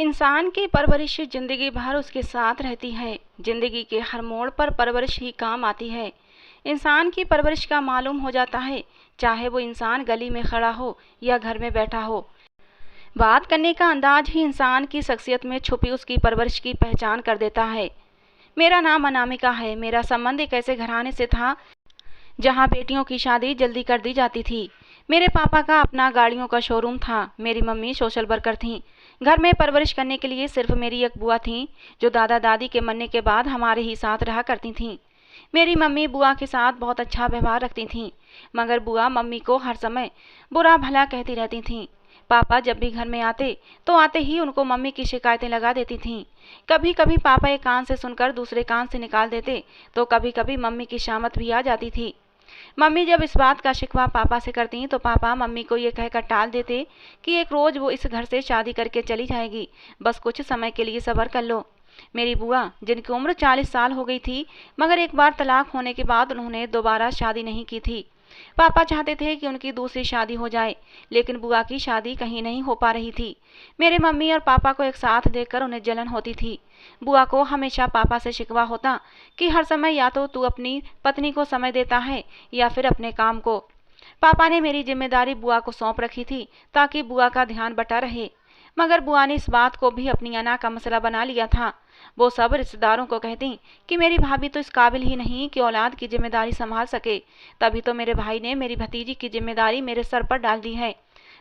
इंसान की परवरिश जिंदगी भर उसके साथ रहती है। जिंदगी के हर मोड़ पर परवरिश ही काम आती है। इंसान की परवरिश का मालूम हो जाता है, चाहे वो इंसान गली में खड़ा हो या घर में बैठा हो। बात करने का अंदाज ही इंसान की शख्सियत में छुपी उसकी परवरिश की पहचान कर देता है। मेरा नाम अनामिका है। मेरा संबंध एक ऐसे घराने से था जहाँ बेटियों की शादी जल्दी कर दी जाती थी। मेरे पापा का अपना गाड़ियों का शोरूम था। मेरी मम्मी सोशल वर्कर थीं। घर में परवरिश करने के लिए सिर्फ मेरी एक बुआ थीं, जो दादा दादी के मरने के बाद हमारे ही साथ रहा करती थीं। मेरी मम्मी बुआ के साथ बहुत अच्छा व्यवहार रखती थीं, मगर बुआ मम्मी को हर समय बुरा भला कहती रहती थीं। पापा जब भी घर में आते तो आते ही उनको मम्मी की शिकायतें लगा देती थीं। कभी कभी पापा एक कान से सुनकर दूसरे कान से निकाल देते, तो कभी कभी मम्मी की शामत भी आ जाती थी। मम्मी जब इस बात का शिकवा पापा से करती तो पापा मम्मी को ये कहकर टाल देते कि एक रोज वो इस घर से शादी करके चली जाएगी, बस कुछ समय के लिए सब्र कर लो। मेरी बुआ, जिनकी उम्र 40 साल हो गई थी, मगर एक बार तलाक होने के बाद उन्होंने दोबारा शादी नहीं की थी। पापा चाहते थे कि उनकी दूसरी शादी हो जाए, लेकिन बुआ की शादी कहीं नहीं हो पा रही थी। मेरे मम्मी और पापा को एक साथ देखकर उन्हें जलन होती थी। बुआ को हमेशा पापा से शिकवा होता कि हर समय या तो तू अपनी पत्नी को समय देता है या फिर अपने काम को। पापा ने मेरी जिम्मेदारी बुआ को सौंप रखी थी ताकि बुआ का ध्यान बटा रहे, मगर बुआ ने इस बात को भी अपनी अना का मसला बना लिया था। वो सब रिश्तेदारों को कहती कि मेरी भाभी तो इस काबिल ही नहीं कि औलाद की जिम्मेदारी संभाल सके। तभी तो मेरे भाई ने मेरी भतीजी की जिम्मेदारी मेरे सर पर डाल दी है।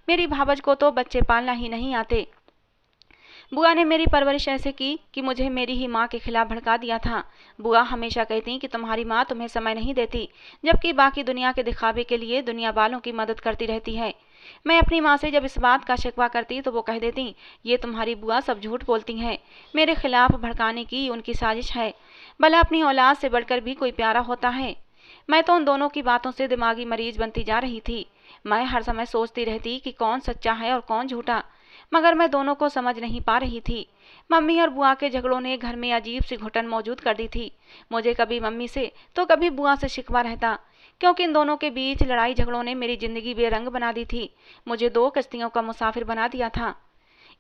मेरी भाभज को तो बच्चे पालना ही नहीं आते। बुआ ने मेरी परवरिश ऐसे की कि मुझे मेरी ही माँ के खिलाफ भड़का दिया था। बुआ हमेशा कहती कि तुम्हारी माँ तुम्हें समय नहीं देती, जबकि बाकी दुनिया के दिखावे के लिए दुनिया वालों की मदद करती रहती है। मैं अपनी माँ से जब इस बात का शिकवा करती तो वो कह देती, ये तुम्हारी बुआ सब झूठ बोलती हैं, मेरे खिलाफ भड़काने की उनकी साजिश है। भला अपनी औलाद से बढ़कर भी कोई प्यारा होता है? मैं तो उन दोनों की बातों से दिमागी मरीज बनती जा रही थी। मैं हर समय सोचती रहती कि कौन सच्चा है और कौन झूठा, मगर मैं दोनों को समझ नहीं पा रही थी। मम्मी और बुआ के झगड़ों ने घर में अजीब सी घुटन मौजूद कर दी थी। मुझे कभी मम्मी से तो कभी बुआ से शिकवा रहता, क्योंकि इन दोनों के बीच लड़ाई झगड़ों ने मेरी जिंदगी बेरंग बना दी थी। मुझे 2 कश्तियों का मुसाफिर बना दिया था।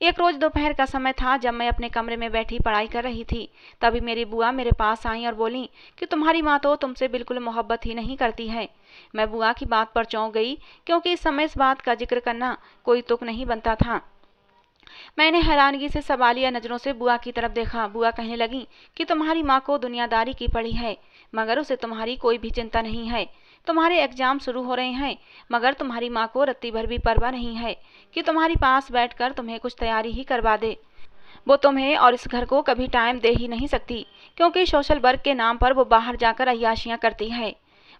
एक रोज दोपहर का समय था, जब मैं अपने कमरे में बैठी पढ़ाई कर रही थी। तभी मेरी बुआ मेरे पास आई और बोली कि तुम्हारी माँ तो तुमसे बिल्कुल मोहब्बत ही नहीं करती है। मैं बुआ की बात पर चौंक गई, क्योंकि इस समय इस बात का जिक्र करना कोई तुक नहीं बनता था। मैंने हैरानगी से सवालिया नजरों से बुआ की तरफ देखा। बुआ कहने लगी कि तुम्हारी माँ को दुनियादारी की पड़ी है, मगर उसे तुम्हारी कोई भी चिंता नहीं है। तुम्हारे एग्जाम शुरू हो रहे हैं, मगर तुम्हारी माँ को रत्ती भर भी परवाह नहीं है कि तुम्हारी पास बैठकर तुम्हें कुछ तैयारी ही करवा दे। वो तुम्हें और इस घर को कभी टाइम दे ही नहीं सकती, क्योंकि सोशल वर्क के नाम पर वो बाहर जाकर अय्याशियाँ करती है।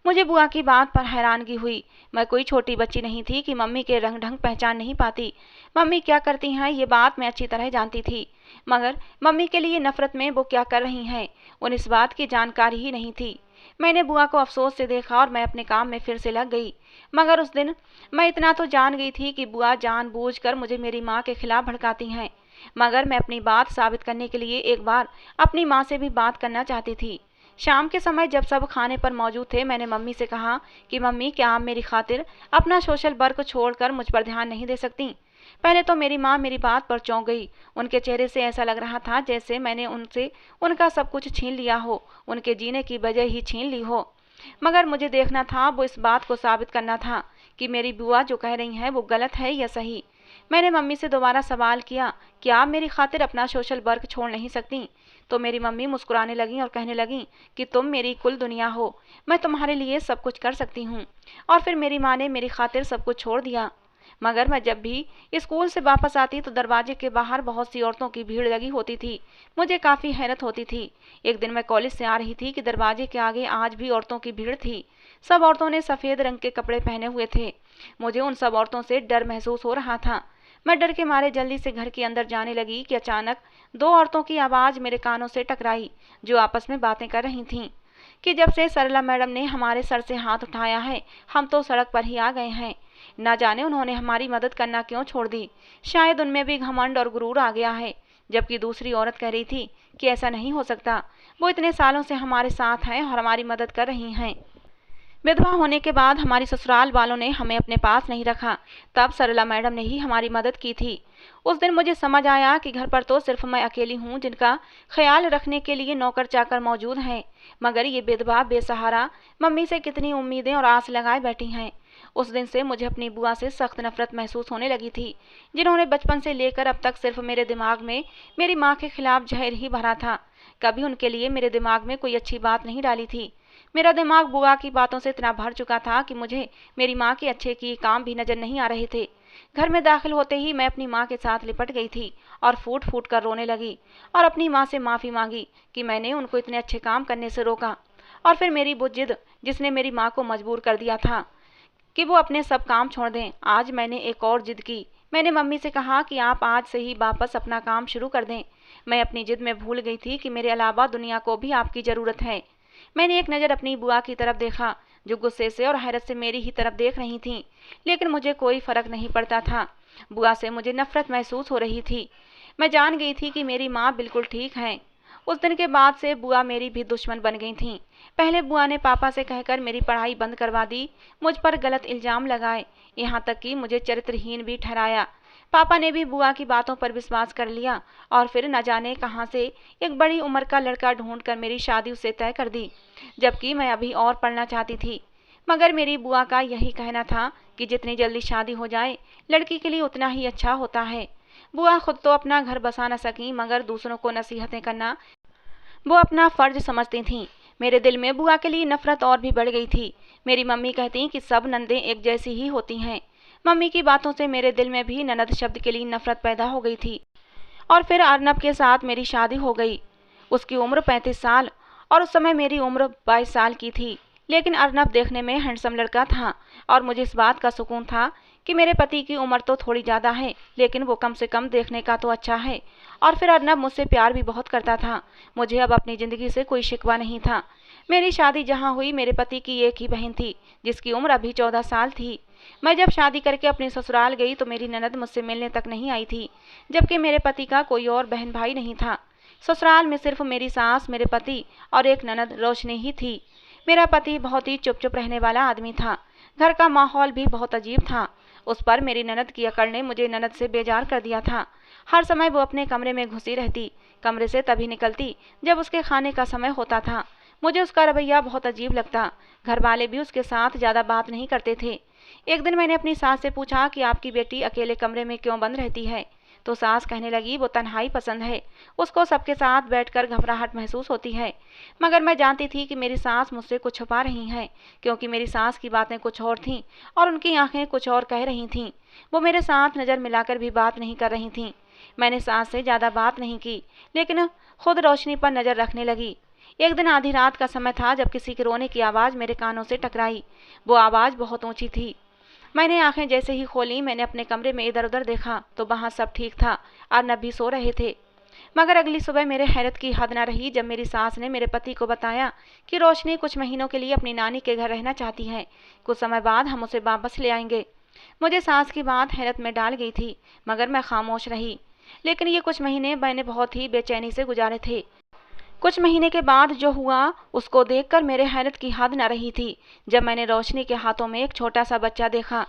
मुझे बुआ की बात पर हैरानगी हुई। मैं कोई छोटी बच्ची नहीं थी कि मम्मी के रंग ढंग पहचान नहीं पाती। मम्मी क्या करती हैं ये बात मैं अच्छी तरह जानती थी, मगर मम्मी के लिए नफरत में वो क्या कर रही हैं उन इस बात की जानकारी ही नहीं थी। मैंने बुआ को अफसोस से देखा और मैं अपने काम में फिर से लग गई। मगर उस दिन मैं इतना तो जान गई थी कि बुआ जानबूझकर मुझे मेरी माँ के खिलाफ भड़काती हैं, मगर मैं अपनी बात साबित करने के लिए एक बार अपनी माँ से भी बात करना चाहती थी। शाम के समय जब सब खाने पर मौजूद थे, मैंने मम्मी से कहा कि मम्मी, क्या आप मेरी खातिर अपना सोशल वर्क छोड़कर मुझ पर ध्यान नहीं दे सकती? पहले तो मेरी माँ मेरी बात पर चौंक गई। उनके चेहरे से ऐसा लग रहा था जैसे मैंने उनसे उनका सब कुछ छीन लिया हो, उनके जीने की वजह ही छीन ली हो। मगर मुझे देखना था, वो इस बात को साबित करना था कि मेरी बुआ जो कह रही हैं वो गलत है या सही। मैंने मम्मी से दोबारा सवाल किया, क्या आप मेरी खातिर अपना सोशल वर्क छोड़ नहीं सकती? तो मेरी मम्मी मुस्कुराने लगी और कहने लगी कि तुम मेरी कुल दुनिया हो, मैं तुम्हारे लिए सब कुछ कर सकती हूँ। और फिर मेरी माँ ने मेरी खातिर सब कुछ छोड़ दिया। मगर मैं जब भी स्कूल से वापस आती तो दरवाजे के बाहर बहुत सी औरतों की भीड़ लगी होती थी। मुझे काफ़ी हैरत होती थी। एक दिन मैं कॉलेज से आ रही थी कि दरवाजे के आगे आज भी औरतों की भीड़ थी। सब औरतों ने सफ़ेद रंग के कपड़े पहने हुए थे। मुझे उन सब औरतों से डर महसूस हो रहा था। मैं डर के मारे जल्दी से घर के अंदर जाने लगी कि अचानक 2 औरतों की आवाज़ मेरे कानों से टकराई, जो आपस में बातें कर रही थीं कि जब से सरला मैडम ने हमारे सर से हाथ उठाया है, हम तो सड़क पर ही आ गए हैं। ना जाने उन्होंने हमारी मदद करना क्यों छोड़ दी। शायद उनमें भी घमंड और गुरूर आ गया है। जबकि दूसरी औरत कह रही थी कि ऐसा नहीं हो सकता, वो इतने सालों से हमारे साथ हैं और हमारी मदद कर रही हैं। विधवा होने के बाद हमारी ससुराल वालों ने हमें अपने पास नहीं रखा, तब सरला मैडम ने ही हमारी मदद की थी। उस दिन मुझे समझ आया कि घर पर तो सिर्फ मैं अकेली हूँ जिनका ख्याल रखने के लिए नौकर चाकर मौजूद हैं, मगर ये विधवा बेसहारा मम्मी से कितनी उम्मीदें और आस लगाए बैठी हैं। उस दिन से मुझे अपनी बुआ से सख्त नफरत महसूस होने लगी थी, जिन्होंने बचपन से लेकर अब तक सिर्फ मेरे दिमाग में मेरी माँ के खिलाफ जहर ही भरा था। कभी उनके लिए मेरे दिमाग में कोई अच्छी बात नहीं डाली थी। मेरा दिमाग बुआ की बातों से इतना भर चुका था कि मुझे मेरी माँ के अच्छे किए काम भी नजर नहीं आ रहे थे। घर में दाखिल होते ही मैं अपनी माँ के साथ लिपट गई थी और फूट फूट कर रोने लगी और अपनी माँ से माफ़ी मांगी कि मैंने उनको इतने अच्छे काम करने से रोका। और फिर मेरी वो जिद जिसने मेरी माँ को मजबूर कर दिया था कि वो अपने सब काम छोड़ दें, आज मैंने एक और जिद की। मैंने मम्मी से कहा कि आप आज से ही वापस अपना काम शुरू कर दें। मैं अपनी जिद में भूल गई थी कि मेरे अलावा दुनिया को भी आपकी ज़रूरत है। मैंने एक नज़र अपनी बुआ की तरफ देखा, जो गुस्से से और हैरत से मेरी ही तरफ देख रही थीं, लेकिन मुझे कोई फर्क नहीं पड़ता था। बुआ से मुझे नफरत महसूस हो रही थी। मैं जान गई थी कि मेरी माँ बिल्कुल ठीक है। उस दिन के बाद से बुआ मेरी भी दुश्मन बन गई थीं। पहले बुआ ने पापा से कहकर मेरी पढ़ाई बंद करवा दी, मुझ पर गलत इल्ज़ाम लगाए, यहाँ तक कि मुझे चरित्रहीन भी ठहराया। पापा ने भी बुआ की बातों पर विश्वास कर लिया और फिर न जाने कहाँ से एक बड़ी उम्र का लड़का ढूंढकर मेरी शादी उससे तय कर दी, जबकि मैं अभी और पढ़ना चाहती थी। मगर मेरी बुआ का यही कहना था कि जितनी जल्दी शादी हो जाए लड़की के लिए उतना ही अच्छा होता है। बुआ खुद तो अपना घर बसा न सकी, मगर दूसरों को नसीहतें करना वो अपना फर्ज समझती थीं। मेरे दिल में बुआ के लिए नफरत और भी बढ़ गई थी। मेरी मम्मी कहती कि सब नंदें एक जैसी ही होती हैं। मम्मी की बातों से मेरे दिल में भी ननद शब्द के लिए नफरत पैदा हो गई थी। और फिर अर्नब के साथ मेरी शादी हो गई। उसकी उम्र 35 साल और उस समय मेरी उम्र 22 साल की थी। लेकिन अर्नब देखने में हैंडसम लड़का था और मुझे इस बात का सुकून था कि मेरे पति की उम्र तो थोड़ी ज़्यादा है, लेकिन वो कम से कम देखने का तो अच्छा है। और फिर अर्नब मुझसे प्यार भी बहुत करता था। मुझे अब अपनी ज़िंदगी से कोई शिकवा नहीं था। मेरी शादी जहाँ हुई, मेरे पति की एक ही बहन थी जिसकी उम्र अभी 14 साल थी। मैं जब शादी करके अपने ससुराल गई तो मेरी ननद मुझसे मिलने तक नहीं आई थी, जबकि मेरे पति का कोई और बहन भाई नहीं था। ससुराल में सिर्फ मेरी सास, मेरे पति और एक ननद रोशनी ही थी। मेरा पति बहुत ही चुप चुप रहने वाला आदमी था। घर का माहौल भी बहुत अजीब था। उस पर मेरी ननद की अकड़ ने मुझे ननद से बेजार कर दिया था। हर समय वो अपने कमरे में घुसी रहती, कमरे से तभी निकलती जब उसके खाने का समय होता था। मुझे उसका रवैया बहुत अजीब लगता। घर वाले भी उसके साथ ज़्यादा बात नहीं करते थे। एक दिन मैंने अपनी सास से पूछा कि आपकी बेटी अकेले कमरे में क्यों बंद रहती है, तो सास कहने लगी वो तन्हाई पसंद है, उसको सबके साथ बैठकर घबराहट महसूस होती है। मगर मैं जानती थी कि मेरी सास मुझसे कुछ छुपा रही हैं, क्योंकि मेरी सास की बातें कुछ और थीं और उनकी आंखें कुछ और कह रही थीं। वो मेरे साथ नज़र मिलाकर भी बात नहीं कर रही थीं। मैंने सास से ज़्यादा बात नहीं की, लेकिन खुद रोशनी पर नज़र रखने लगी। एक दिन आधी रात का समय था जब किसी के रोने की आवाज़ मेरे कानों से टकराई। वो आवाज़ बहुत ऊंची थी। मैंने आंखें जैसे ही खोली, मैंने अपने कमरे में इधर उधर देखा तो वहाँ सब ठीक था। अर्नब भी सो रहे थे। मगर अगली सुबह मेरे हैरत की हद न रही जब मेरी सास ने मेरे पति को बताया कि रोशनी कुछ महीनों के लिए अपनी नानी के घर रहना चाहती है। कुछ समय बाद हम उसे वापस ले आएंगे। मुझे सास की बात हैरत में डाल गई थी, मगर मैं खामोश रही। लेकिन ये कुछ महीने मैंने बहुत ही बेचैनी से गुजारे थे। कुछ महीने के बाद जो हुआ उसको देखकर मेरे हैरत की हद न रही थी जब मैंने रोशनी के हाथों में एक छोटा सा बच्चा देखा।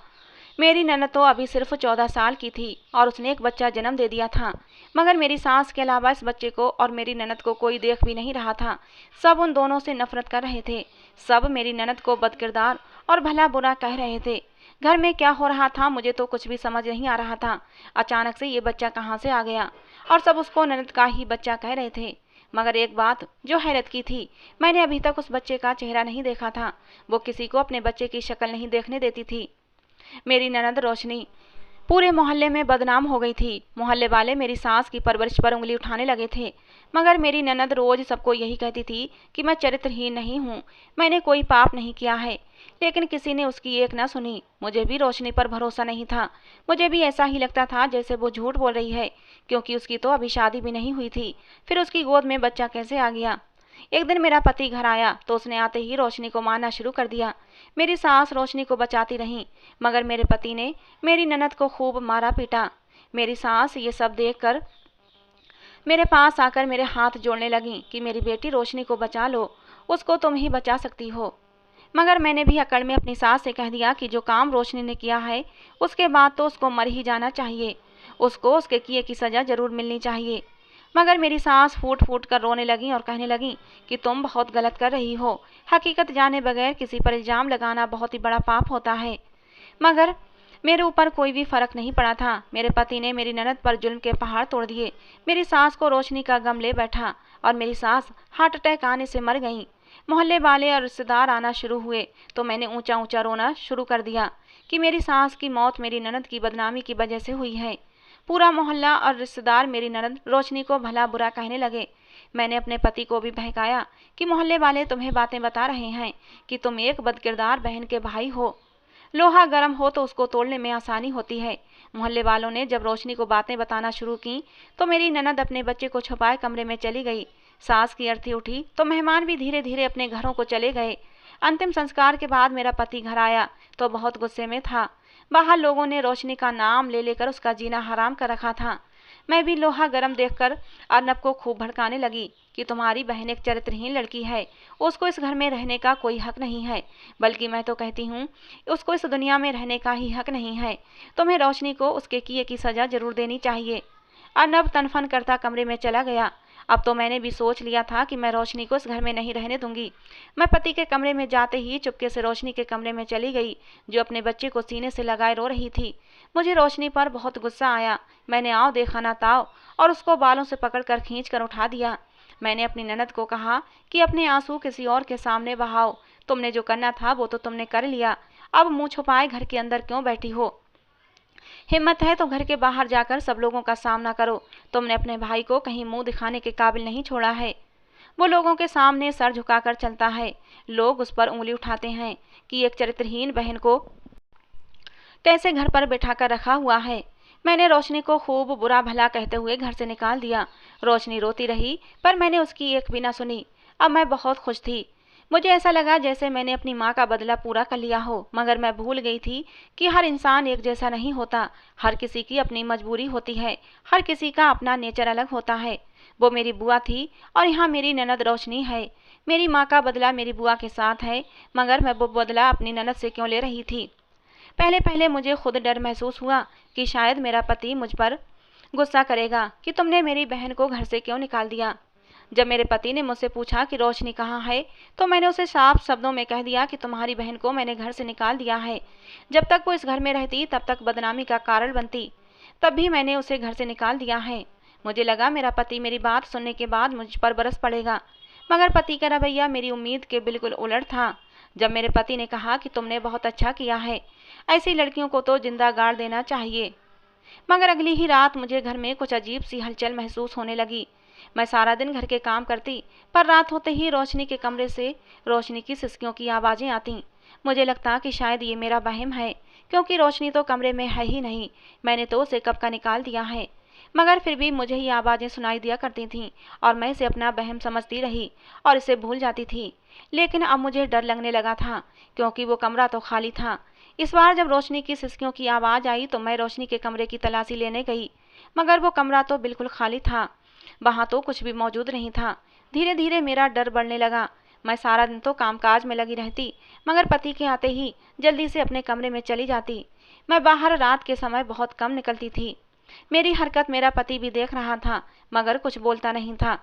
मेरी ननद तो अभी सिर्फ 14 साल की थी और उसने एक बच्चा जन्म दे दिया था, मगर मेरी सास के अलावा इस बच्चे को और मेरी ननद को कोई देख भी नहीं रहा था। सब उन दोनों से नफरत कर रहे थे। सब मेरी ननद को बदकिरदार और भला बुरा कह रहे थे। घर में क्या हो रहा था मुझे तो कुछ भी समझ नहीं आ रहा था। अचानक से ये बच्चा कहाँ से आ गया और सब उसको ननद का ही बच्चा कह रहे थे। मगर एक बात जो हैरत की थी, मैंने अभी तक उस बच्चे का चेहरा नहीं देखा था। वो किसी को अपने बच्चे की शक्ल नहीं देखने देती थी। मेरी ननद रोशनी पूरे मोहल्ले में बदनाम हो गई थी। मोहल्ले वाले मेरी सास की परवरिश पर उंगली उठाने लगे थे। मगर मेरी ननद रोज सबको यही कहती थी कि मैं चरित्रहीन नहीं हूँ, मैंने कोई पाप नहीं किया है। लेकिन किसी ने उसकी एक न सुनी। मुझे भी रोशनी पर भरोसा नहीं था। मुझे भी ऐसा ही लगता था जैसे वो झूठ बोल रही है, क्योंकि उसकी तो अभी शादी भी नहीं हुई थी। फिर उसकी गोद में बच्चा कैसे आ गया। एक दिन मेरा पति घर आया तो उसने आते ही रोशनी को मारना शुरू कर दिया। मेरी सास रोशनी को बचाती रही, मगर मेरे पति ने मेरी ननद को खूब मारा पीटा। मेरी सास ये सब देखकर मेरे पास आकर मेरे हाथ जोड़ने लगी कि मेरी बेटी रोशनी को बचा लो, उसको तुम ही बचा सकती हो। मगर मैंने भी अकड़ में अपनी सास से कह दिया कि जो काम रोशनी ने किया है उसके बाद तो उसको मर ही जाना चाहिए। उसको उसके किए की सज़ा ज़रूर मिलनी चाहिए। मगर मेरी सास फूट फूट कर रोने लगी और कहने लगी कि तुम बहुत गलत कर रही हो। हकीकत जाने बगैर किसी पर इल्ज़ाम लगाना बहुत ही बड़ा पाप होता है। मगर मेरे ऊपर कोई भी फर्क नहीं पड़ा था। मेरे पति ने मेरी ननद पर जुल्म के पहाड़ तोड़ दिए। मेरी सास को रोशनी का गम ले बैठा और मेरी सास हार्ट अटैक आने से मर गई। मोहल्ले वाले और रिश्तेदार आना शुरू हुए तो मैंने ऊंचा ऊंचा रोना शुरू कर दिया कि मेरी सास की मौत मेरी ननद की बदनामी की वजह से हुई है। पूरा मोहल्ला और रिश्तेदार मेरी ननद रोशनी को भला बुरा कहने लगे। मैंने अपने पति को भी बहकाया कि मोहल्ले वाले तुम्हें बातें बता रहे हैं कि तुम एक बदकिरदार बहन के भाई हो। लोहा गर्म हो तो उसको तोड़ने में आसानी होती है। मोहल्ले वालों ने जब रोशनी को बातें बताना शुरू की तो मेरी ननद अपने बच्चे को छुपाए कमरे में चली गई। सास की अर्थी उठी तो मेहमान भी धीरे धीरे अपने घरों को चले गए। अंतिम संस्कार के बाद मेरा पति घर आया तो बहुत गुस्से में था। बाहर लोगों ने रोशनी का नाम ले लेकर उसका जीना हराम कर रखा था। मैं भी लोहा गर्म देखकर अर्नब को खूब भड़काने लगी कि तुम्हारी बहन एक चरित्रहीन लड़की है, उसको इस घर में रहने का कोई हक नहीं है। बल्कि मैं तो कहती हूँ उसको इस दुनिया में रहने का ही हक नहीं है। तुम्हें रोशनी को उसके किए की सज़ा जरूर देनी चाहिए। अर्नब तनफन करता कमरे में चला गया। अब तो मैंने भी सोच लिया था कि मैं रोशनी को इस घर में नहीं रहने दूंगी। मैं पति के कमरे में जाते ही चुपके से रोशनी के कमरे में चली गई, जो अपने बच्चे को सीने से लगाए रो रही थी। मुझे रोशनी पर बहुत गुस्सा आया। मैंने आओ देखा ना ताओ और उसको बालों से पकड़कर खींच कर उठा दिया। मैंने अपनी ननद को कहा कि अपने आंसू किसी और के सामने बहाओ। तुमने जो करना था वो तो तुमने कर लिया, अब मुंह छुपाए घर के अंदर क्यों बैठी हो? हिम्मत है तो घर के बाहर जाकर सब लोगों का सामना करो। तुमने अपने भाई को कहीं मुंह दिखाने के काबिल नहीं छोड़ा है। वो लोगों के सामने सर झुकाकर चलता है। लोग उस पर उंगली उठाते हैं कि एक चरित्रहीन बहन को कैसे घर पर बैठाकर रखा हुआ है। मैंने रोशनी को खूब बुरा भला कहते हुए घर से निकाल दिया। रोशनी रोती रही पर मैंने उसकी एक भी ना सुनी। अब मैं बहुत खुश थी। मुझे ऐसा लगा जैसे मैंने अपनी माँ का बदला पूरा कर लिया हो। मगर मैं भूल गई थी कि हर इंसान एक जैसा नहीं होता। हर किसी की अपनी मजबूरी होती है, हर किसी का अपना नेचर अलग होता है। वो मेरी बुआ थी और यहाँ मेरी ननद रोशनी है। मेरी माँ का बदला मेरी बुआ के साथ है, मगर मैं वो बदला अपनी ननद से क्यों ले रही थी? पहले पहले मुझे खुद डर महसूस हुआ कि शायद मेरा पति मुझ पर गुस्सा करेगा कि तुमने मेरी बहन को घर से क्यों निकाल दिया। जब मेरे पति ने मुझसे पूछा कि रोशनी कहाँ है तो मैंने उसे साफ शब्दों में कह दिया कि तुम्हारी बहन को मैंने घर से निकाल दिया है। जब तक वो इस घर में रहती तब तक बदनामी का कारण बनती, तब भी मैंने उसे घर से निकाल दिया है। मुझे लगा मेरा पति मेरी बात सुनने के बाद मुझ पर बरस पड़ेगा, मगर पति का रवैया मेरी उम्मीद के बिल्कुल उलट था। जब मेरे पति ने कहा कि तुमने बहुत अच्छा किया है, ऐसी लड़कियों को तो जिंदा गाड़ देना चाहिए। मगर अगली ही रात मुझे घर में कुछ अजीब सी हलचल महसूस होने लगी। मैं सारा दिन घर के काम करती, पर रात होते ही रोशनी के कमरे से रोशनी की सिसकियों की आवाज़ें आती। मुझे लगता कि शायद ये मेरा वहम है, क्योंकि रोशनी तो कमरे में है ही नहीं। मैंने तो उसे कब का निकाल दिया है, मगर फिर भी मुझे ये आवाज़ें सुनाई दिया करती थीं और मैं इसे अपना वहम समझती रही और इसे भूल जाती थी। लेकिन अब मुझे डर लगने लगा था, क्योंकि वो कमरा तो खाली था। इस बार जब रोशनी की सिसकियों की आवाज़ आई तो मैं रोशनी के कमरे की तलाशी लेने गई, मगर वो कमरा तो बिल्कुल खाली था। वहाँ तो कुछ भी मौजूद नहीं था। धीरे धीरे मेरा डर बढ़ने लगा। मैं सारा दिन तो कामकाज में लगी रहती, मगर पति के आते ही जल्दी से अपने कमरे में चली जाती। मैं बाहर रात के समय बहुत कम निकलती थी। मेरी हरकत मेरा पति भी देख रहा था, मगर कुछ बोलता नहीं था।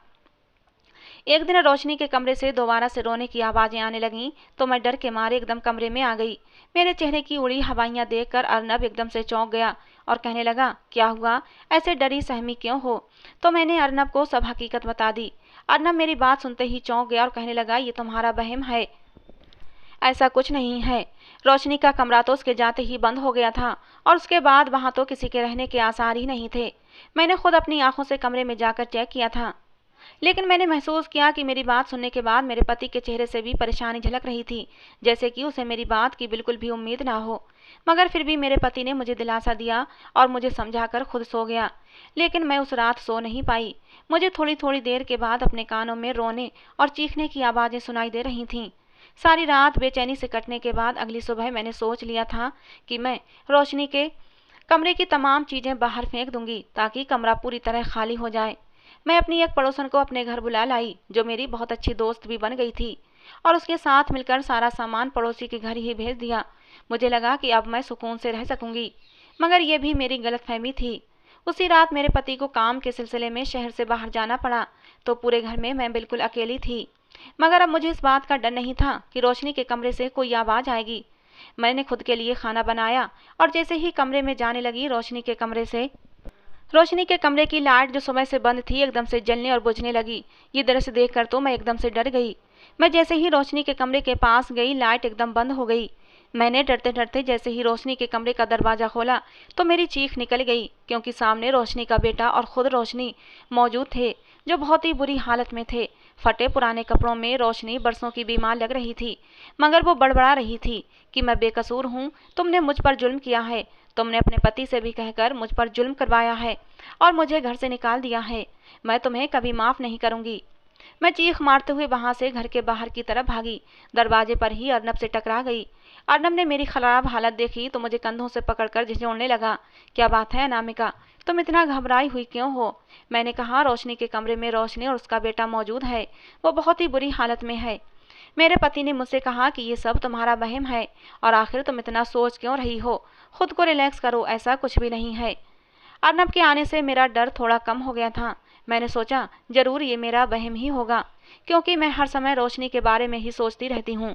एक दिन रोशनी के कमरे से दोबारा से रोने की आवाज़ें आने लगीं तो मैं डर के मारे एकदम कमरे में आ गई। मेरे चेहरे की उड़ी हवाइयाँ देखकर अर्नब एकदम से चौंक गया और कहने लगा, क्या हुआ, ऐसे डरी सहमी क्यों हो? तो मैंने अर्नब को सब हकीकत बता दी। अर्नब मेरी बात सुनते ही चौंक गया और कहने लगा, ये तुम्हारा वहम है, ऐसा कुछ नहीं है। रोशनी का कमरा तो उसके जाते ही बंद हो गया था और उसके बाद वहाँ तो किसी के रहने के आसार ही नहीं थे। मैंने खुद अपनी आंखों से कमरे में जाकर चेक किया था, लेकिन मैंने महसूस किया कि मेरी बात सुनने के बाद मेरे पति के चेहरे से भी परेशानी झलक रही थी, जैसे कि उसे मेरी बात की बिल्कुल भी उम्मीद ना हो। मगर फिर भी मेरे पति ने मुझे दिलासा दिया और मुझे समझाकर खुद सो गया। लेकिन मैं उस रात सो नहीं पाई। मुझे थोड़ी थोड़ी देर के बाद अपने कानों में रोने और चीखने की आवाज़ें सुनाई दे रही थीं। सारी रात बेचैनी से कटने के बाद अगली सुबह मैंने सोच लिया था कि मैं रोशनी के कमरे की तमाम चीज़ें बाहर फेंक दूंगी ताकि कमरा पूरी तरह खाली हो जाए। मैं अपनी एक पड़ोसन को अपने घर बुला लाई, जो मेरी बहुत अच्छी दोस्त भी बन गई थी, और उसके साथ मिलकर सारा सामान पड़ोसी के घर ही भेज दिया। मुझे लगा कि अब मैं सुकून से रह सकूंगी, मगर यह भी मेरी गलतफहमी थी। उसी रात मेरे पति को काम के सिलसिले में शहर से बाहर जाना पड़ा, तो पूरे घर में मैं बिल्कुल अकेली थी। मगर अब मुझे इस बात का डर नहीं था कि रोशनी के कमरे से कोई आवाज़ आएगी। मैंने खुद के लिए खाना बनाया और जैसे ही कमरे में जाने लगी, रोशनी के कमरे की लाइट जो सुबह से बंद थी एकदम से जलने और बुझने लगी। ये दृश्य देखकर तो मैं एकदम से डर गई। मैं जैसे ही रोशनी के कमरे के पास गई, लाइट एकदम बंद हो गई। मैंने डरते डरते जैसे ही रोशनी के कमरे का दरवाज़ा खोला तो मेरी चीख निकल गई, क्योंकि सामने रोशनी का बेटा और खुद रोशनी मौजूद थे, जो बहुत ही बुरी हालत में थे। फटे पुराने कपड़ों में रोशनी बरसों की बीमार लग रही थी, मगर वो बड़बड़ा रही थी कि मैं बेकसूर हूँ, तुमने मुझ पर जुल्म किया है, तुमने अपने पति से भी कहकर मुझ पर जुल्म करवाया है और मुझे घर से निकाल दिया है। मैं तुम्हें कभी माफ़ नहीं करूँगी। मैं चीख मारते हुए वहां से घर के बाहर की तरफ भागी। दरवाजे पर ही अर्नब से टकरा गई। अर्नब ने मेरी खराब हालत देखी तो मुझे कंधों से पकड़कर झिझोड़ने लगा। क्या बात है अनामिका, तुम इतना घबराई हुई क्यों हो? मैंने कहा, रोशनी के कमरे में रोशनी और उसका बेटा मौजूद है, वो बहुत ही बुरी हालत में है। मेरे पति ने मुझसे कहा कि ये सब तुम्हारा वहम है और आखिर तुम इतना सोच क्यों रही हो, खुद को रिलैक्स करो, ऐसा कुछ भी नहीं है। अर्नब के आने से मेरा डर थोड़ा कम हो गया था। मैंने सोचा जरूर ये मेरा वहम ही होगा, क्योंकि मैं हर समय रोशनी के बारे में ही सोचती रहती हूँ,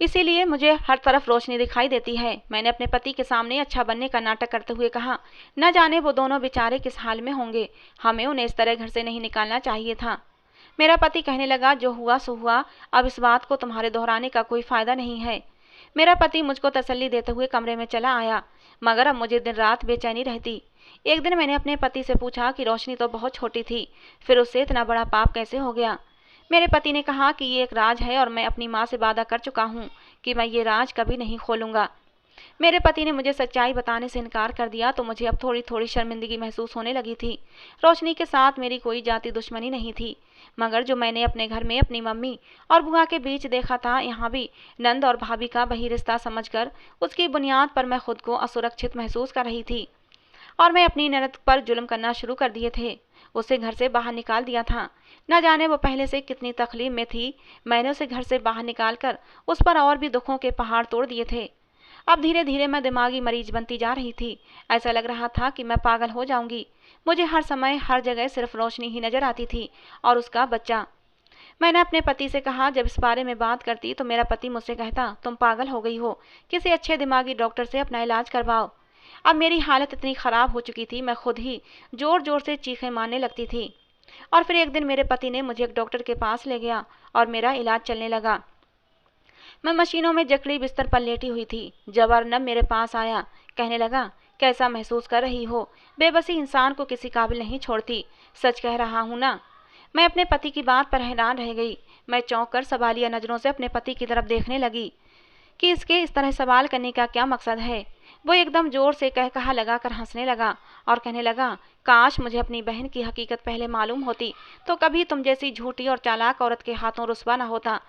इसीलिए मुझे हर तरफ रोशनी दिखाई देती है। मैंने अपने पति के सामने अच्छा बनने का नाटक करते हुए कहा, न जाने वो दोनों बेचारे किस हाल में होंगे, हमें उन्हें इस तरह घर से नहीं निकालना चाहिए था। मेरा पति कहने लगा, जो हुआ सो हुआ, अब इस बात को तुम्हारे दोहराने का कोई फायदा नहीं है। मेरा पति मुझको तसल्ली देते हुए कमरे में चला आया, मगर अब मुझे दिन रात बेचैनी रहती। एक दिन मैंने अपने पति से पूछा कि रोशनी तो बहुत छोटी थी, फिर उससे इतना बड़ा पाप कैसे हो गया? मेरे पति ने कहा कि ये एक राज है और मैं अपनी माँ से वादा कर चुका हूँ कि मैं ये राज कभी नहीं खोलूँगा। मेरे पति ने मुझे सच्चाई बताने से इनकार कर दिया तो मुझे अब थोड़ी थोड़ी शर्मिंदगी महसूस होने लगी थी। रोशनी के साथ मेरी कोई जाति दुश्मनी नहीं थी, मगर जो मैंने अपने घर में अपनी मम्मी और बुआ के बीच देखा था, यहाँ भी नंद और भाभी का वही रिश्ता समझकर उसकी बुनियाद पर मैं खुद को असुरक्षित महसूस कर रही थी और मैं अपनी ननद पर जुल्म करना शुरू कर दिए थे। उसे घर से बाहर निकाल दिया था। न जाने वो पहले से कितनी तकलीफ में थी, मैंने उसे घर से बाहर निकालकर उस पर और भी दुखों के पहाड़ तोड़ दिए थे। अब धीरे धीरे मैं दिमागी मरीज बनती जा रही थी। ऐसा लग रहा था कि मैं पागल हो जाऊंगी। मुझे हर समय हर जगह सिर्फ रोशनी ही नजर आती थी और उसका बच्चा। मैंने अपने पति से कहा, जब इस बारे में बात करती तो मेरा पति मुझसे कहता, तुम पागल हो गई हो, किसी अच्छे दिमागी डॉक्टर से अपना इलाज करवाओ। अब मेरी हालत इतनी ख़राब हो चुकी थी, मैं खुद ही ज़ोर ज़ोर से चीखें मारने लगती थी। और फिर एक दिन मेरे पति ने मुझे एक डॉक्टर के पास ले गया और मेरा इलाज चलने लगा। मैं मशीनों में जकड़ी बिस्तर पर लेटी हुई थी जब अर्नब मेरे पास आया। कहने लगा, कैसा महसूस कर रही हो? बेबसी इंसान को किसी काबिल नहीं छोड़ती, सच कह रहा हूँ ना? मैं अपने पति की बात पर हैरान रह गई। मैं चौंक कर सवालिया नज़रों से अपने पति की तरफ देखने लगी कि इसके इस तरह सवाल करने का क्या मकसद है। वो एकदम जोर से कह कहा लगाकर हंसने लगा और कहने लगा, काश मुझे अपनी बहन की हकीकत पहले मालूम होती तो कभी तुम जैसी झूठी और चालाक औरत के हाथों रुस्वा न होता।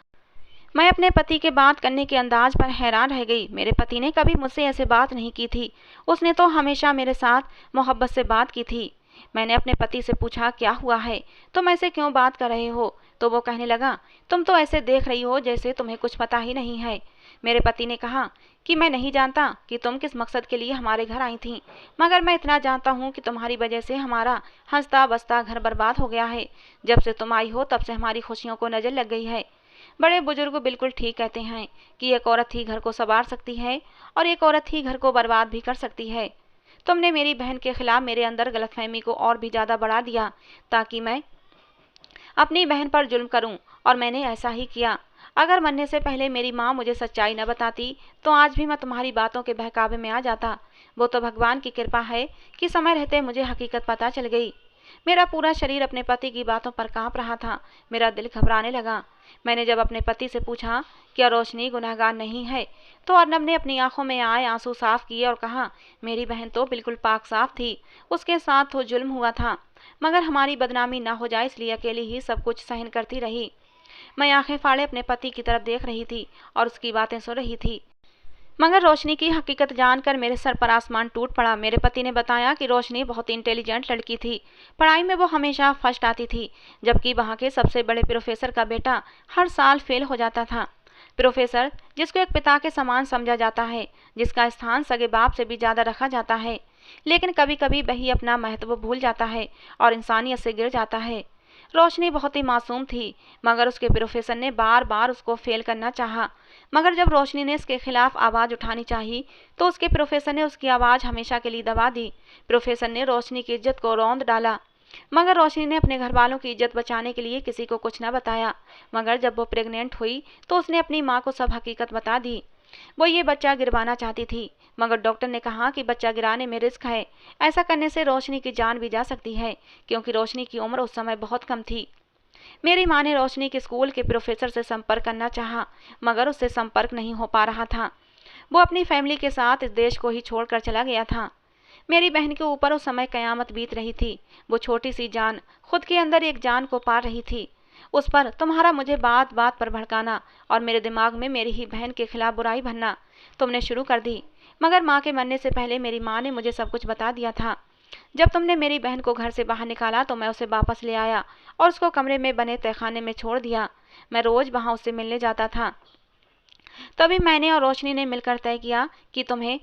मैं अपने पति के बात करने के अंदाज पर हैरान रह गई। मेरे पति ने कभी मुझसे ऐसे बात नहीं की थी। उसने तो हमेशा मेरे साथ मोहब्बत से बात की थी। मैंने अपने पति से पूछा, क्या हुआ है, तुम ऐसे क्यों बात कर रहे हो? तो वो कहने लगा, तुम तो ऐसे देख रही हो जैसे तुम्हें कुछ पता ही नहीं है। मेरे पति ने कहा कि मैं नहीं जानता कि तुम किस मकसद के लिए हमारे घर आई थी, मगर मैं इतना जानता हूँ कि तुम्हारी वजह से हमारा हंसता बसता घर बर्बाद हो गया है। जब से तुम आई हो तब से हमारी खुशियों को नज़र लग गई है। बड़े बुजुर्ग बिल्कुल ठीक कहते हैं कि एक औरत ही घर को संवार सकती है और एक औरत ही घर को बर्बाद भी कर सकती है। तुमने मेरी बहन के खिलाफ मेरे अंदर गलतफहमी को और भी ज़्यादा बढ़ा दिया ताकि मैं अपनी बहन पर जुल्म करूं, और मैंने ऐसा ही किया। अगर मरने से पहले मेरी माँ मुझे सच्चाई न बताती तो आज भी मैं तुम्हारी बातों के बहकावे में आ जाता। वो तो भगवान की कृपा है कि समय रहते मुझे हकीकत पता चल गई। मेरा पूरा शरीर अपने पति की बातों पर कांप रहा था। मेरा दिल घबराने लगा। मैंने जब अपने पति से पूछा, क्या रोशनी गुनहगार नहीं है, तो अर्नब ने अपनी आंखों में आए आंसू साफ किए और कहा, मेरी बहन तो बिल्कुल पाक साफ थी, उसके साथ तो जुल्म हुआ था, मगर हमारी बदनामी ना हो जाए इसलिए अकेली ही सब कुछ सहन करती रही। मैं आंखें फाड़े अपने पति की तरफ देख रही थी और उसकी बातें सुन रही थी, मगर रोशनी की हकीकत जानकर मेरे सर पर आसमान टूट पड़ा। मेरे पति ने बताया कि रोशनी बहुत इंटेलिजेंट लड़की थी। पढ़ाई में वो हमेशा फर्स्ट आती थी, जबकि वहाँ के सबसे बड़े प्रोफेसर का बेटा हर साल फेल हो जाता था। प्रोफेसर जिसको एक पिता के समान समझा जाता है, जिसका स्थान सगे बाप से भी ज़्यादा रखा जाता है, लेकिन कभी कभी वही अपना महत्व भूल जाता है और इंसानियत से गिर जाता है। रोशनी बहुत ही मासूम थी, मगर उसके प्रोफेसर ने बार बार उसको फेल करना चाहा। मगर जब रोशनी ने इसके खिलाफ आवाज़ उठानी चाहिए तो उसके प्रोफेसर ने उसकी आवाज़ हमेशा के लिए दबा दी। प्रोफेसर ने रोशनी की इज्जत को रौंद डाला, मगर रोशनी ने अपने घर वालों की इज्जत बचाने के लिए किसी को कुछ न बताया। मगर जब वो प्रेग्नेंट हुई तो उसने अपनी माँ को सब हकीकत बता दी। वो ये बच्चा गिरवाना चाहती थी, मगर डॉक्टर ने कहा कि बच्चा गिराने में रिस्क है। ऐसा करने से रोशनी की जान भी जा सकती है, क्योंकि रोशनी की उम्र उस समय बहुत कम थी। मेरी माँ ने रोशनी के स्कूल के प्रोफेसर से संपर्क करना चाहा, मगर उससे संपर्क नहीं हो पा रहा था। वो अपनी फैमिली के साथ इस देश को ही छोड़कर चला गया था। मेरी बहन के ऊपर उस समय कयामत बीत रही थी। वो छोटी सी जान खुद के अंदर एक जान को पार रही थी। उस पर तुम्हारा मुझे बात बात पर भड़काना और मेरे दिमाग में मेरी ही बहन के खिलाफ बुराई भरना तुमने शुरू कर दी। मगर माँ के मरने से पहले मेरी माँ ने मुझे सब कुछ बता दिया था। जब तुमने मेरी बहन को घर से बाहर निकाला तो मैं उसे वापस ले आया और उसको कमरे में बने तहखाने में छोड़ दिया। मैं रोज वहाँ उससे मिलने जाता था। तभी मैंने और रोशनी ने मिलकर तय किया कि तुम्हें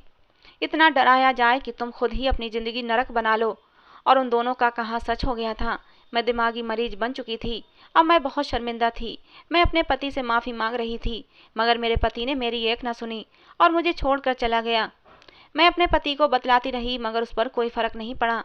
इतना डराया जाए कि तुम खुद ही अपनी ज़िंदगी नरक बना लो। और उन दोनों का कहा सच हो गया था। मैं दिमागी मरीज बन चुकी थी। अब मैं बहुत शर्मिंदा थी। मैं अपने पति से माफ़ी मांग रही थी, मगर मेरे पति ने मेरी एक न सुनी और मुझे छोड़कर चला गया। मैं अपने पति को बतलाती रही, मगर उस पर कोई फ़र्क नहीं पड़ा।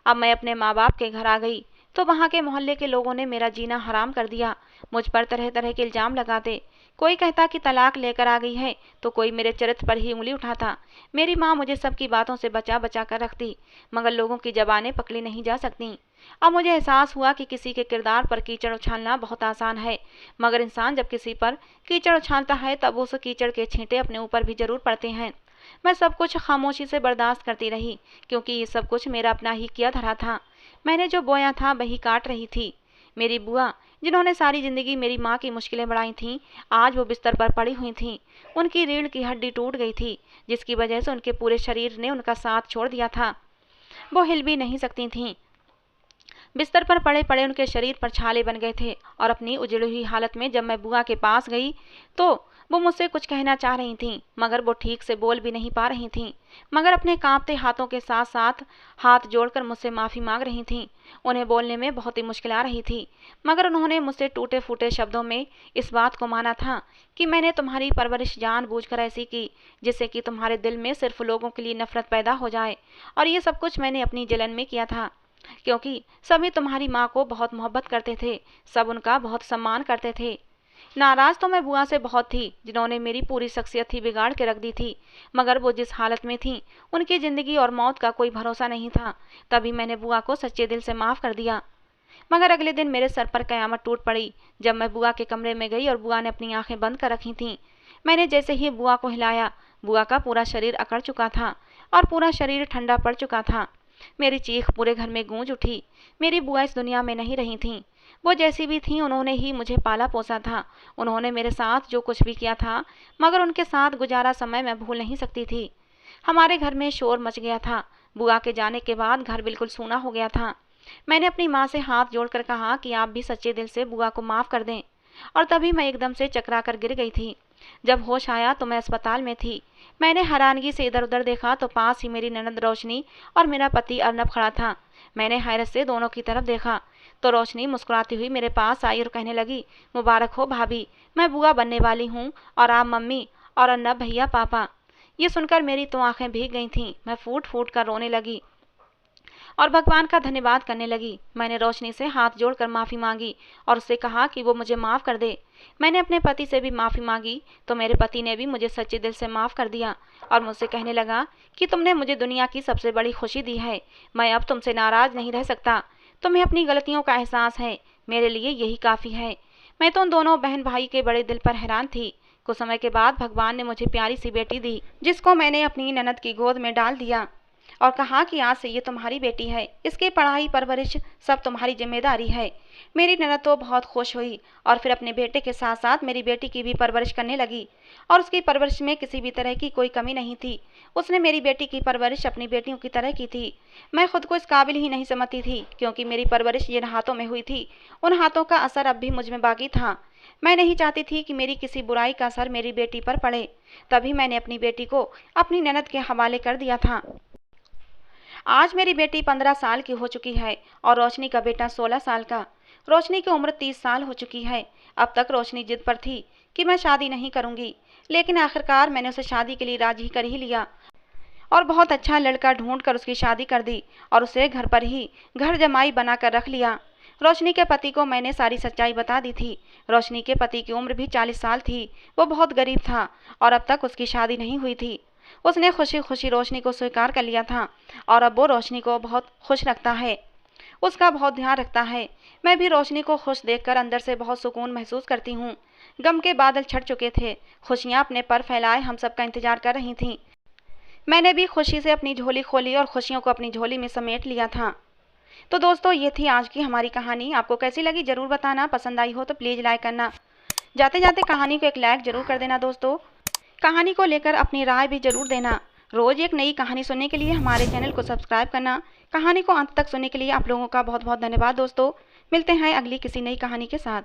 अब मैं अपने माँ बाप के घर आ गई तो वहाँ के मोहल्ले के लोगों ने मेरा जीना हराम कर दिया। मुझ पर तरह तरह के इल्ज़ाम लगाते। कोई कहता कि तलाक लेकर आ गई है, तो कोई मेरे चरित्र पर ही उंगली उठाता। मेरी माँ मुझे सबकी बातों से बचा बचा कर रखती, मगर लोगों की जबानें पकड़ी नहीं जा सकती। अब मुझे एहसास हुआ कि किसी के किरदार पर कीचड़ उछालना बहुत आसान है, मगर इंसान जब किसी पर कीचड़ उछालता है तब उस कीचड़ के छींटे अपने ऊपर भी जरूर पड़ते हैं। मैं सब कुछ खामोशी से बर्दाश्त करती रही, क्योंकि ये सब कुछ मेरा अपना ही किया धरा था। मैंने जो बोया था वही काट रही थी। मेरी बुआ, जिन्होंने सारी जिंदगी मेरी माँ की मुश्किलें बढ़ाई थीं, आज वो बिस्तर पर पड़ी हुई थीं। उनकी रीढ़ की हड्डी टूट गई थी, जिसकी वजह से उनके पूरे शरीर ने उनका साथ छोड़ दिया था। वो हिल भी नहीं सकती थीं। बिस्तर पर पड़े पड़े उनके शरीर पर छाले बन गए थे। और अपनी उजड़ी हुई हालत में जब मैं बुआ के पास गई तो वो मुझसे कुछ कहना चाह रही थीं, मगर वो ठीक से बोल भी नहीं पा रही थीं। मगर अपने कांपते हाथों के साथ साथ हाथ जोड़कर मुझसे माफ़ी मांग रही थीं। उन्हें बोलने में बहुत ही मुश्किल आ रही थी, मगर उन्होंने मुझसे टूटे फूटे शब्दों में इस बात को माना था कि मैंने तुम्हारी परवरिश जानबूझकर ऐसी की जिससे कि तुम्हारे दिल में सिर्फ लोगों के लिए नफरत पैदा हो जाए। और ये सब कुछ मैंने अपनी जलन में किया था, क्योंकि सभी तुम्हारी माँ को बहुत मोहब्बत करते थे, सब उनका बहुत सम्मान करते थे। नाराज तो मैं बुआ से बहुत थी, जिन्होंने मेरी पूरी शख्सियत ही बिगाड़ के रख दी थी। मगर वो जिस हालत में थी, उनकी ज़िंदगी और मौत का कोई भरोसा नहीं था। तभी मैंने बुआ को सच्चे दिल से माफ़ कर दिया। मगर अगले दिन मेरे सर पर कयामत टूट पड़ी, जब मैं बुआ के कमरे में गई और बुआ ने अपनी आंखें बंद कर रखी थीं। मैंने जैसे ही बुआ को हिलाया, बुआ का पूरा शरीर अकड़ चुका था और पूरा शरीर ठंडा पड़ चुका था। मेरी चीख पूरे घर में गूंज उठी। मेरी बुआ इस दुनिया में नहीं रही थीं। वो जैसी भी थीं, उन्होंने ही मुझे पाला पोसा था। उन्होंने मेरे साथ जो कुछ भी किया था, मगर उनके साथ गुजारा समय मैं भूल नहीं सकती थी। हमारे घर में शोर मच गया था। बुआ के जाने के बाद घर बिल्कुल सूना हो गया था। मैंने अपनी माँ से हाथ जोड़कर कहा कि आप भी सच्चे दिल से बुआ को माफ़ कर दें। और तभी मैं एकदम से चकरा कर गिर गई थी। जब होश आया तो मैं अस्पताल में थी। मैंने हैरानगी से इधर उधर देखा तो पास ही मेरी ननद रोशनी और मेरा पति अर्नब खड़ा था। मैंने हैरत से दोनों की तरफ देखा तो रोशनी मुस्कुराती हुई मेरे पास आई और कहने लगी, मुबारक हो भाभी, मैं बुआ बनने वाली हूँ और आप मम्मी और अर्नब भैया पापा। ये सुनकर मेरी तो आंखें भीग गई थीं। मैं फूट फूट कर रोने लगी और भगवान का धन्यवाद करने लगी। मैंने रोशनी से हाथ जोड़कर माफ़ी मांगी और उससे कहा कि वो मुझे माफ़ कर दे। मैंने अपने पति से भी माफ़ी मांगी तो मेरे पति ने भी मुझे सच्चे दिल से माफ़ कर दिया और मुझसे कहने लगा कि तुमने मुझे दुनिया की सबसे बड़ी खुशी दी है। मैं अब तुमसे नाराज़ नहीं रह सकता। तुम्हें अपनी गलतियों का एहसास है, मेरे लिए यही काफ़ी है। मैं तो उन दोनों बहन भाई के बड़े दिल पर हैरान थी। कुछ समय के बाद भगवान ने मुझे प्यारी सी बेटी दी, जिसको मैंने अपनी ननद की गोद में डाल दिया और कहा कि आज से ये तुम्हारी बेटी है, इसकी पढ़ाई परवरिश सब तुम्हारी जिम्मेदारी है। मेरी ननद तो बहुत खुश हुई और फिर अपने बेटे के साथ साथ मेरी बेटी की भी परवरिश करने लगी और उसकी परवरिश में किसी भी तरह की कोई कमी नहीं थी। उसने मेरी बेटी की परवरिश अपनी बेटियों की तरह की थी। मैं खुद को इस काबिल ही नहीं समझती थी, क्योंकि मेरी परवरिश जिन हाथों में हुई थी उन हाथों का असर अब भी मुझ में बाकी था। मैं नहीं चाहती थी कि मेरी किसी बुराई का असर मेरी बेटी पर पड़े। तभी मैंने अपनी बेटी को अपनी ननद के हवाले कर दिया था। आज मेरी बेटी 15 साल की हो चुकी है और रोशनी का बेटा 16 साल का। रोशनी की उम्र 30 साल हो चुकी है। अब तक रोशनी जिद पर थी कि मैं शादी नहीं करूंगी, लेकिन आखिरकार मैंने उसे शादी के लिए राजी कर ही लिया और बहुत अच्छा लड़का ढूंढ कर उसकी शादी कर दी और उसे घर पर ही घर जमाई बनाकर रख लिया। रोशनी के पति को मैंने सारी सच्चाई बता दी थी। रोशनी के पति की उम्र भी 40 साल थी। वो बहुत गरीब था और अब तक उसकी शादी नहीं हुई थी। उसने खुशी खुशी रोशनी को स्वीकार कर लिया था और अब वो रोशनी को बहुत खुश रखता है, उसका बहुत ध्यान रखता है। मैं भी रोशनी को खुश देखकर अंदर से बहुत सुकून महसूस करती हूँ। गम के बादल छट चुके थे, खुशियाँ अपने पर फैलाए हम सबका इंतजार कर रही थीं। मैंने भी खुशी से अपनी झोली खोली और खुशियों को अपनी झोली में समेट लिया था। तो दोस्तों, ये थी आज की हमारी कहानी। आपको कैसी लगी ज़रूर बताना। पसंद आई हो तो प्लीज़ लाइक करना। जाते जाते कहानी को एक लाइक ज़रूर कर देना दोस्तों। कहानी को लेकर अपनी राय भी ज़रूर देना। रोज़ एक नई कहानी सुनने के लिए हमारे चैनल को सब्सक्राइब करना। कहानी को अंत तक सुनने के लिए आप लोगों का बहुत बहुत धन्यवाद दोस्तों। मिलते हैं अगली किसी नई कहानी के साथ।